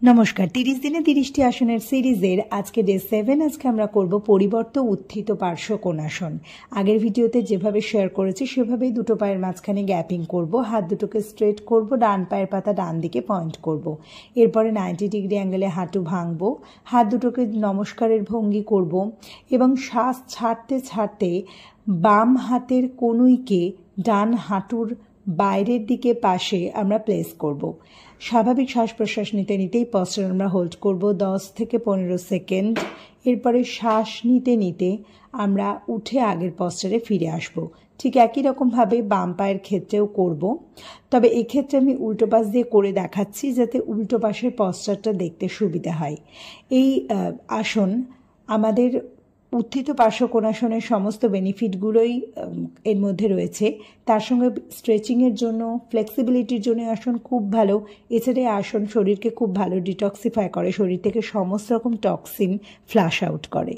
নমস্কার। 30 দিনে 30টি আসনের সিরিজের আজকে ডে 7। আজকে আমরা করব পরিবর্ত উত্থিত পার্শ্ব কোণাসন। আগের ভিডিওতে যেভাবে শেয়ার করেছি সেভাবেই দুটো পায়ের মাঝখানে গ্যাপিং করব, হাত দুটোকে স্ট্রেট করব, ডান পায়ের পাতা ডান দিকে পয়েন্ট করব। এরপরে 90 ডিগ্রি অ্যাঙ্গেলে হাঁটু ভাঙবো, হাত দুটোকে নমস্কারের ভঙ্গি করব এবং শ্বাস ছাড়তে ছাড়তে বাম হাতের কনুইকে ডান হাঁটুর বাইরের দিকে পাশে আমরা প্লেস করব। স্বাভাবিক শ্বাস প্রশ্বাস নিতে নিতেই পশ্চার আমরা হোল্ড করব 10 থেকে 15 সেকেন্ড। এরপরে শ্বাস নিতে নিতে আমরা উঠে আগের পশ্চারে ফিরে আসব। ঠিক একই রকমভাবে বাম পায়ের ক্ষেত্রেও করব, তবে এক্ষেত্রে আমি উল্টো পাশ দিয়ে করে দেখাচ্ছি যাতে উল্টো পাশের পশ্চারটা দেখতে সুবিধা হয়। এই আসন আমাদের উত্থিত পার্শ্ব কোণাসনের সমস্ত বেনিফিটগুলোই এর মধ্যে রয়েছে। তার সঙ্গে স্ট্রেচিংয়ের জন্য, ফ্লেক্সিবিলিটির জন্য আসন খুব ভালো। এছাড়া আসন শরীরকে খুব ভালো ডিটক্সিফাই করে, শরীর থেকে সমস্ত রকম টক্সিন ফ্লাশ আউট করে।